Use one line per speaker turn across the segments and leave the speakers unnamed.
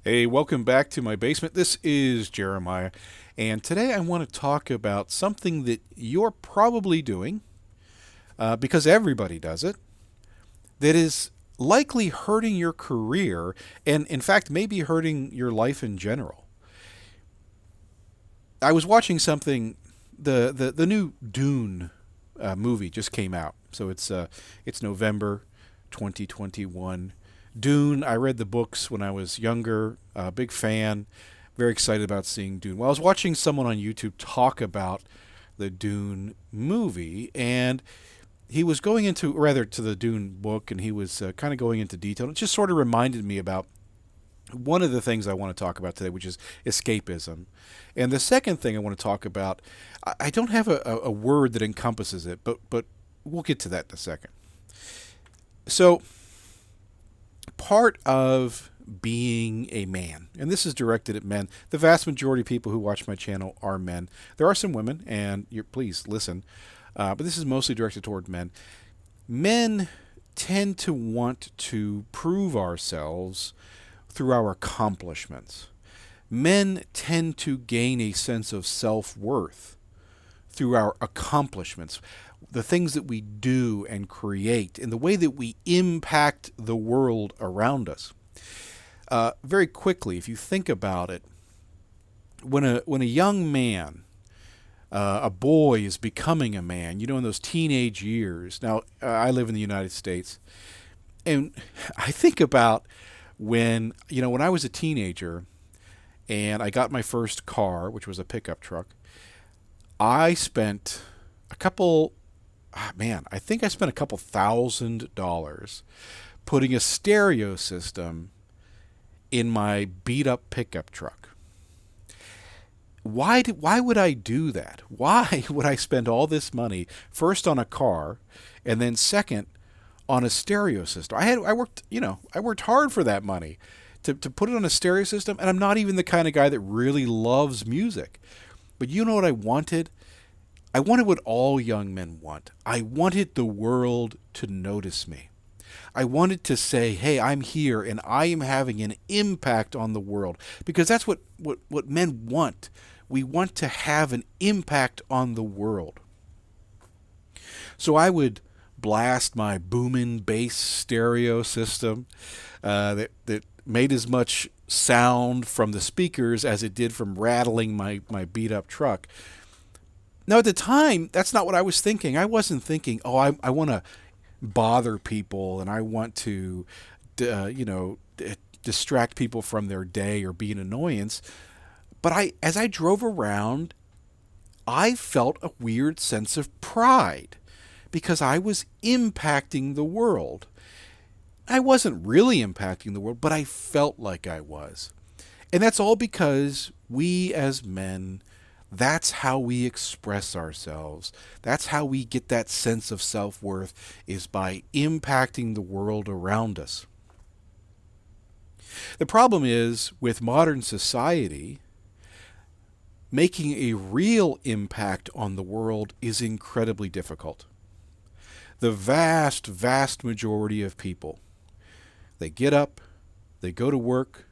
Hey, welcome back to my basement. This is Jeremiah, and today I want to talk about something that you're probably doing because everybody does it, that is likely hurting your career and, in fact, maybe hurting your life in general. I was watching something, the new Dune movie just came out, so it's November 2021. Dune. I read the books when I was younger. Big fan. Very excited about seeing Dune. Well, I was watching someone on YouTube talk about the Dune movie, and he was going into rather to the Dune book, and he was kind of going into detail. It just sort of reminded me about one of the things I want to talk about today, which is escapism. And the second thing I want to talk about, I don't have a word that encompasses it, but we'll get to that in a second. So part of being a man, and this is directed at men. The vast majority of people who watch my channel are men. There are some women, and please listen, but this is mostly directed toward men. Men tend to want to prove ourselves through our accomplishments. Men tend to gain a sense of self-worth through our accomplishments, the things that we do and create, and the way that we impact the world around us. Very quickly, if you think about it, when a young man, a boy, is becoming a man, in those teenage years. Now, I live in the United States, and I think about when I was a teenager and I got my first car, which was a pickup truck. I spent a couple I think I spent a couple $1,000 putting a stereo system in my beat up pickup truck. Why would I do that? Why would I spend all this money first on a car and then second on a stereo system? I worked hard for that money to put it on a stereo system, and I'm not even the kind of guy that really loves music. But you know what I wanted? I wanted what all young men want. I wanted the world to notice me. I wanted to say, hey, I'm here and I am having an impact on the world. Because that's what men want. We want to have an impact on the world. So I would blast my booming bass stereo system that made as much sound from the speakers as it did from rattling my beat up truck. Now, at the time, that's not what I was thinking. I wasn't thinking, oh, I want to bother people and I want to, distract people from their day or be an annoyance. But as I drove around, I felt a weird sense of pride because I was impacting the world. I wasn't really impacting the world, but I felt like I was. And that's all because we as men, that's how we express ourselves. That's how we get that sense of self-worth, is by impacting the world around us. The problem is, with modern society, making a real impact on the world is incredibly difficult. The vast, vast majority of people, they get up, they go to work,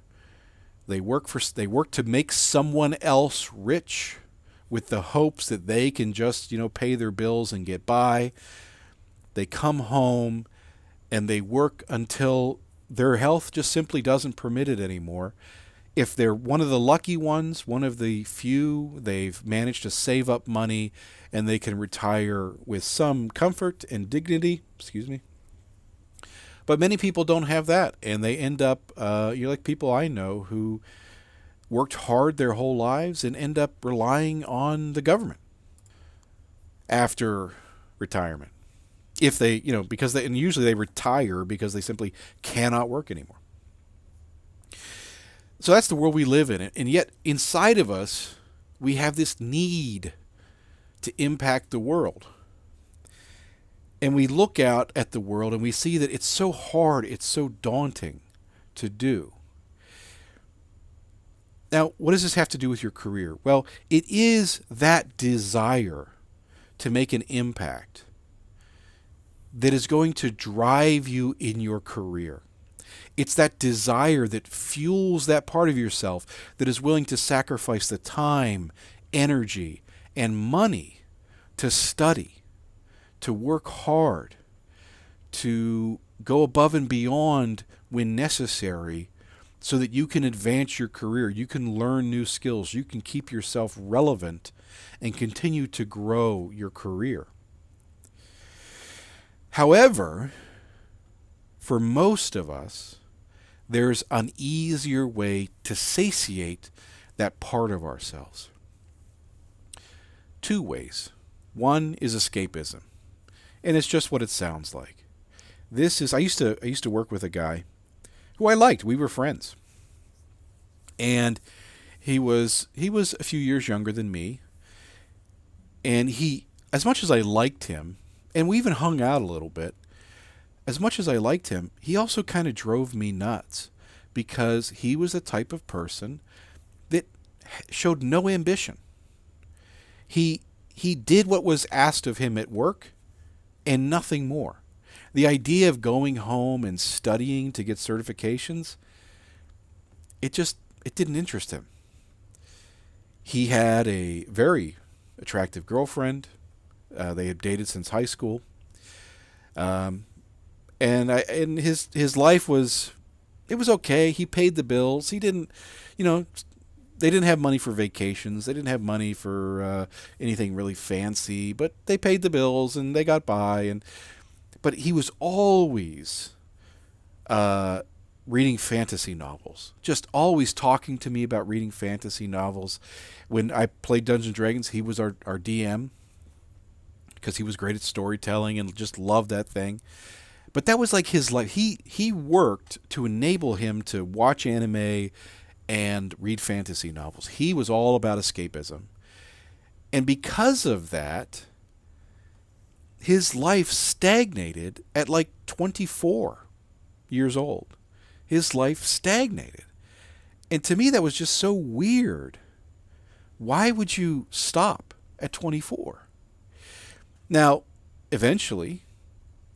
they work to make someone else rich with the hopes that they can just, pay their bills and get by. They come home and they work until their health just simply doesn't permit it anymore. If they're one of the lucky ones, one of the few, they've managed to save up money and they can retire with some comfort and dignity. Excuse me. But many people don't have that, and they end up, like people I know who worked hard their whole lives and end up relying on the government after retirement. If they, and usually they retire because they simply cannot work anymore. So that's the world we live in. And yet, inside of us, we have this need to impact the world. And we look out at the world and we see that it's so hard, it's so daunting to do. Now, what does this have to do with your career? Well, it is that desire to make an impact that is going to drive you in your career. It's that desire that fuels that part of yourself that is willing to sacrifice the time, energy, and money to study, to work hard, to go above and beyond when necessary so that you can advance your career, you can learn new skills, you can keep yourself relevant and continue to grow your career. However, for most of us, there's an easier way to satiate that part of ourselves. Two ways. One is escapism, and it's just what it sounds like. I used to work with a guy who I liked. We were friends. And he was a few years younger than me. And he, as much as I liked him, and we even hung out a little bit, as much as I liked him, he also kind of drove me nuts because he was the type of person that showed no ambition. He did what was asked of him at work and nothing more. The idea of going home and studying to get certifications, it didn't interest him. He had a very attractive girlfriend. They had dated since high school. And his life was okay. He paid the bills. He didn't, they didn't have money for vacations. They didn't have money for anything really fancy, but they paid the bills and they got by. But he was always reading fantasy novels, just always talking to me about reading fantasy novels. When I played Dungeons and Dragons, he was our DM because he was great at storytelling and just loved that thing. But that was like his life. He worked to enable him to watch anime and read fantasy novels. He was all about escapism. And because of that, his life stagnated at like 24 years old. His life stagnated. And to me, that was just so weird. Why would you stop at 24? Now, eventually,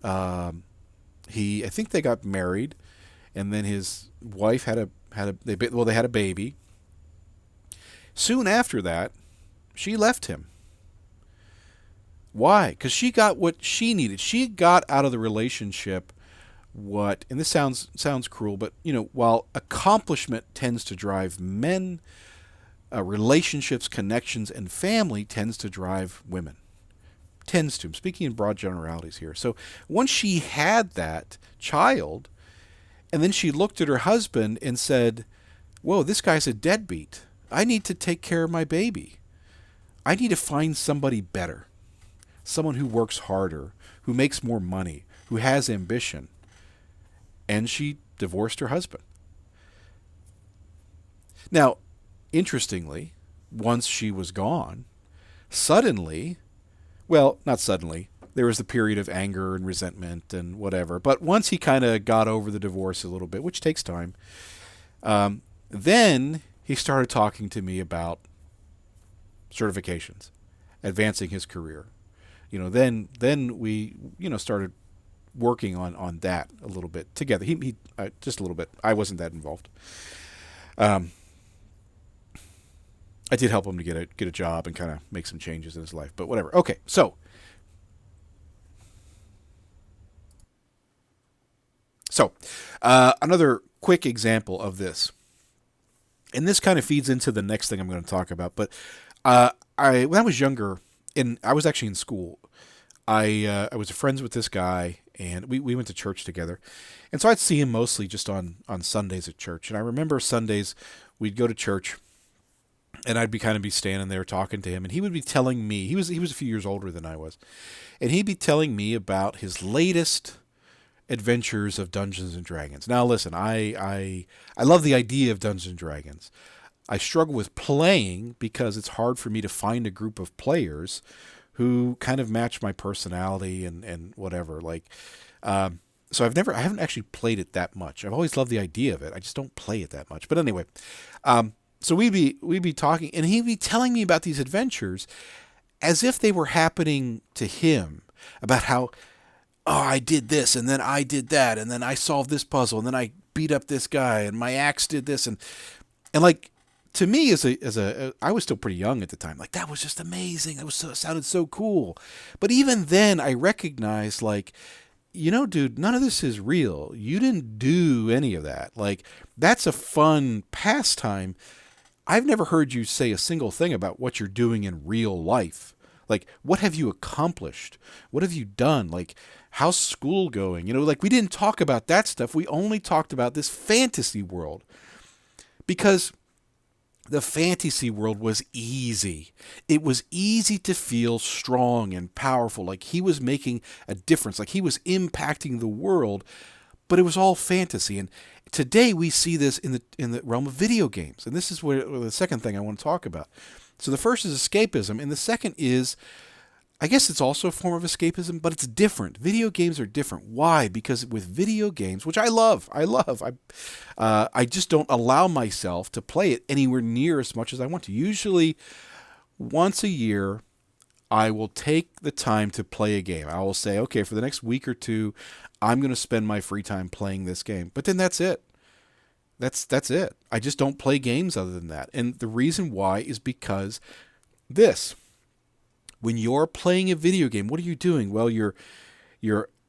I think they got married, and then his wife they had a baby. Soon after that, she left him. Why? Because she got what she needed. She got out of the relationship and this sounds cruel, but while accomplishment tends to drive men, relationships, connections, and family tends to drive women. Tends to. I'm speaking in broad generalities here. So once she had that child, and then she looked at her husband and said, whoa, this guy's a deadbeat. I need to take care of my baby. I need to find somebody better. Someone who works harder, who makes more money, who has ambition. And she divorced her husband. Now, interestingly, once she was gone, suddenly, well, not suddenly, there was the period of anger and resentment and whatever. But once he kind of got over the divorce a little bit, which takes time, then he started talking to me about certifications, advancing his career. Then we started working on that a little bit together. He just a little bit. I wasn't that involved. I did help him to get a job and kind of make some changes in his life, but whatever. Okay, so another quick example of this, and this kind of feeds into the next thing I'm going to talk about. But when I was younger, and I was actually in school, I was friends with this guy, and we went to church together. And so I'd see him mostly just on Sundays at church. And I remember Sundays we'd go to church, and I'd be standing there talking to him, and he would be telling me, he was a few years older than I was, and he'd be telling me about his latest adventures of Dungeons and Dragons. Now listen, I love the idea of Dungeons and Dragons. I struggle with playing because it's hard for me to find a group of players who kind of match my personality and whatever. So I haven't actually played it that much. I've always loved the idea of it. I just don't play it that much. But anyway, so we'd be talking, and he'd be telling me about these adventures as if they were happening to him, about how, oh, I did this, and then I did that, and then I solved this puzzle, and then I beat up this guy, and my axe did this, and like, to me, I was still pretty young at the time. Like, that was just amazing. It sounded so cool. But even then, I recognized, like, dude, none of this is real. You didn't do any of that. Like, that's a fun pastime. I've never heard you say a single thing about what you're doing in real life. Like, what have you accomplished? What have you done? Like, how's school going? Like, we didn't talk about that stuff. We only talked about this fantasy world. Because the fantasy world was easy. It was easy to feel strong and powerful, like he was making a difference, like he was impacting the world, but it was all fantasy. And today we see this in the realm of video games. And this is where the second thing I want to talk about. So the first is escapism, and the second is, I guess it's also a form of escapism, but it's different. Video games are different. Why? Because with video games, which I love, I just don't allow myself to play it anywhere near as much as I want to. Usually, once a year, I will take the time to play a game. I will say, okay, for the next week or two, I'm going to spend my free time playing this game. But then that's it. That's it. I just don't play games other than that. And the reason why is because this. When you're playing a video game, what are you doing? Well, you're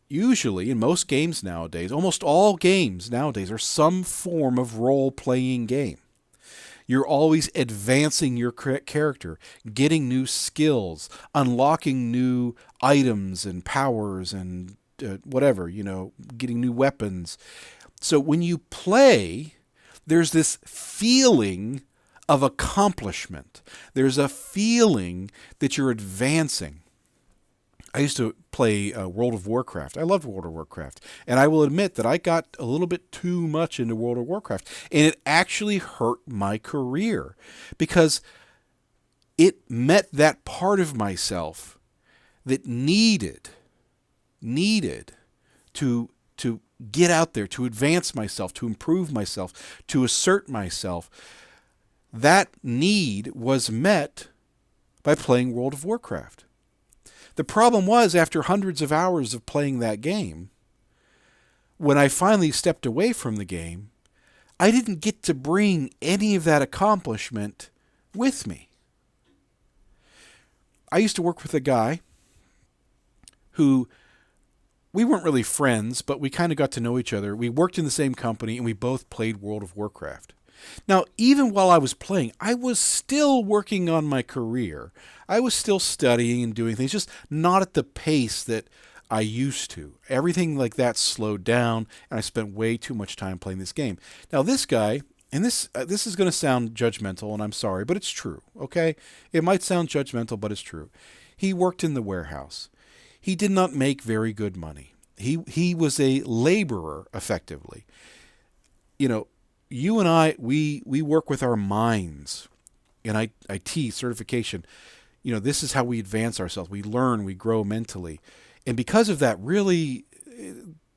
usually, in most games nowadays, almost all games nowadays are some form of role-playing game. You're always advancing your character, getting new skills, unlocking new items and powers and whatever, getting new weapons. So when you play, there's this feeling of accomplishment. There's a feeling that you're advancing. I used to play World of Warcraft. I loved World of Warcraft. And I will admit that I got a little bit too much into World of Warcraft. And it actually hurt my career because it met that part of myself that needed to get out there, to advance myself, to improve myself, to assert myself. That need was met by playing World of Warcraft. The problem was, after hundreds of hours of playing that game, when I finally stepped away from the game, I didn't get to bring any of that accomplishment with me. I used to work with a guy who, we weren't really friends, but we kind of got to know each other. We worked in the same company, and we both played World of Warcraft. Now, even while I was playing, I was still working on my career. I was still studying and doing things, just not at the pace that I used to. Everything like that slowed down, and I spent way too much time playing this game. Now, this guy, and this is going to sound judgmental, and I'm sorry, but it's true, okay? It might sound judgmental, but it's true. He worked in the warehouse. He did not make very good money. He was a laborer, effectively. You and I, we work with our minds. In IT certification, this is how we advance ourselves. We learn, we grow mentally. And because of that, really,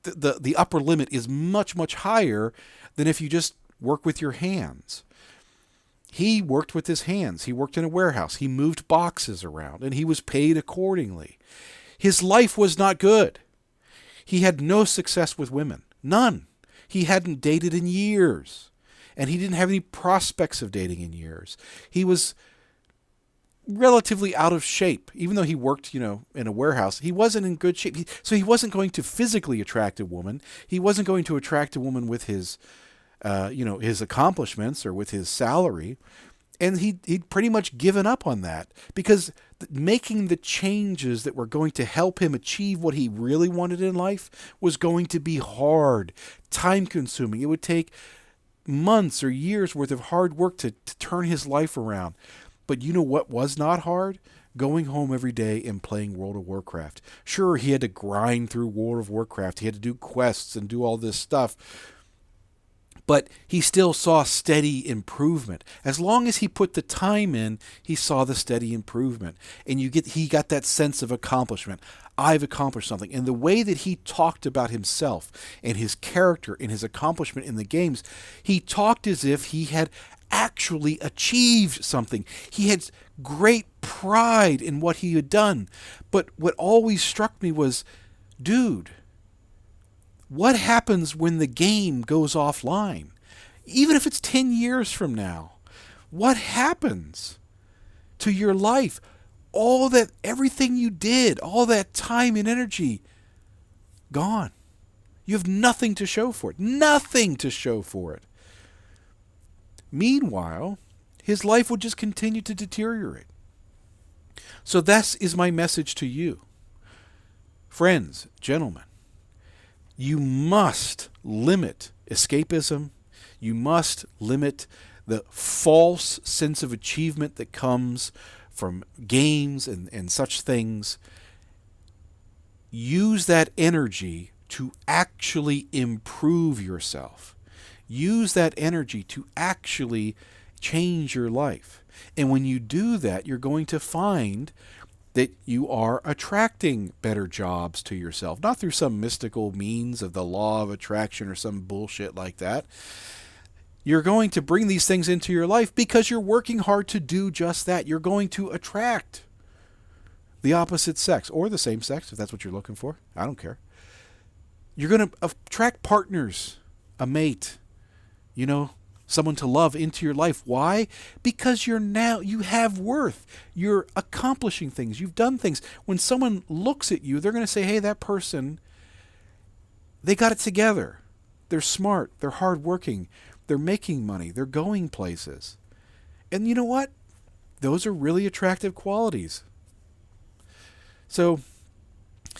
the upper limit is much, much higher than if you just work with your hands. He worked with his hands. He worked in a warehouse. He moved boxes around, and he was paid accordingly. His life was not good. He had no success with women. None. He hadn't dated in years, and he didn't have any prospects of dating in years. He was relatively out of shape. Even though he worked, in a warehouse, he wasn't in good shape. So he wasn't going to physically attract a woman. He wasn't going to attract a woman with his accomplishments or with his salary. And he'd pretty much given up on that because making the changes that were going to help him achieve what he really wanted in life was going to be hard, time-consuming. It would take months or years worth of hard work to turn his life around. But you know what was not hard? Going home every day and playing World of Warcraft. Sure, he had to grind through World of Warcraft. He had to do quests and do all this stuff. But he still saw steady improvement. As long as he put the time in, he saw the steady improvement. And he got that sense of accomplishment. I've accomplished something. And the way that he talked about himself and his character and his accomplishment in the games, he talked as if he had actually achieved something. He had great pride in what he had done. But what always struck me was, dude, What happens when the game goes offline? Even if it's 10 years from now, what happens to your life? All that, everything you did, all that time and energy, gone. You have nothing to show for it. Nothing to show for it. Meanwhile, his life would just continue to deteriorate. So that is my message to you. Friends, gentlemen, you must limit escapism. You must limit the false sense of achievement that comes from games and such things. Use that energy to actually improve yourself. Use that energy to actually change your life. And when you do that, you're going to find that you are attracting better jobs to yourself. Not through some mystical means of the law of attraction or some bullshit like that. You're going to bring these things into your life because you're working hard to do just that. You're going to attract the opposite sex or the same sex, if that's what you're looking for. I don't care. You're going to attract partners, a mate, someone to love into your life. Why? Because you have worth. You're accomplishing things. You've done things. When someone looks at you, they're going to say, hey, that person, they got it together. They're smart. They're hardworking. They're making money. They're going places. And you know what? Those are really attractive qualities. So,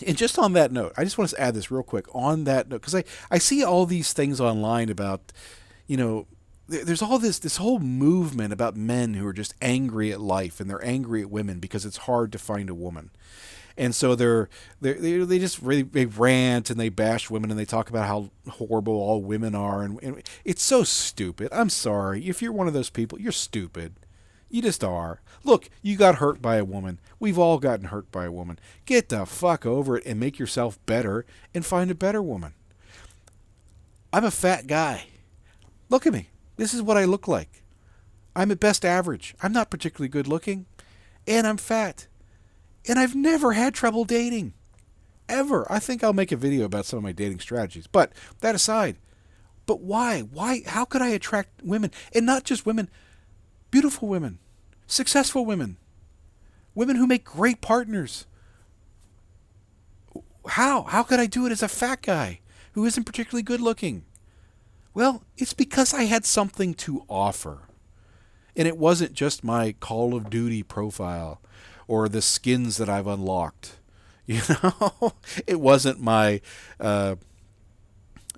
and just on that note, I just want to add this real quick on that note, because I see all these things online about, there's all this whole movement about men who are just angry at life, and they're angry at women because it's hard to find a woman. And so they just really, they rant and they bash women and they talk about how horrible all women are. And it's so stupid. I'm sorry. If you're one of those people, you're stupid. You just are. Look, you got hurt by a woman. We've all gotten hurt by a woman. Get the fuck over it and make yourself better and find a better woman. I'm a fat guy. Look at me. This is what I look like. I'm at best average. I'm not particularly good looking. And I'm fat. And I've never had trouble dating. Ever. I think I'll make a video about some of my dating strategies. But that aside. But why? Why? How could I attract women? And not just women. Beautiful women. Successful women. Women who make great partners. How? How could I do it as a fat guy who isn't particularly good looking? Well, it's because I had something to offer. And it wasn't just my Call of Duty profile or the skins that I've unlocked. It wasn't my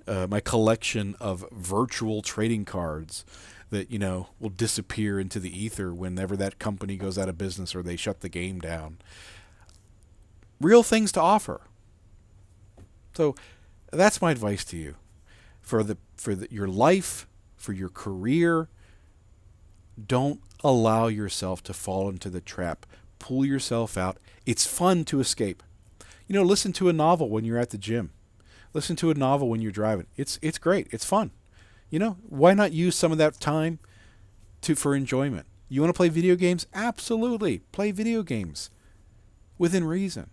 my collection of virtual trading cards that, will disappear into the ether whenever that company goes out of business or they shut the game down. Real things to offer. So that's my advice to you. For your life, for your career, don't allow yourself to fall into the trap. Pull yourself out. It's fun to escape. Listen to a novel when you're at the gym. Listen to a novel when you're driving. It's great. It's fun. Why not use some of that time for enjoyment? You want to play video games? Absolutely. Play video games within reason.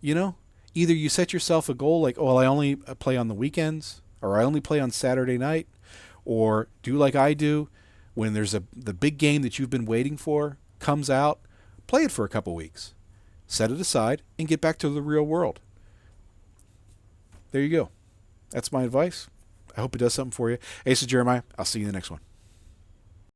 Either you set yourself a goal like, I only play on the weekends, or I only play on Saturday night, or do like I do when there's the big game that you've been waiting for comes out, play it for a couple weeks. Set it aside and get back to the real world. There you go. That's my advice. I hope it does something for you. Hey, this is Jeremiah. I'll see you in the next one.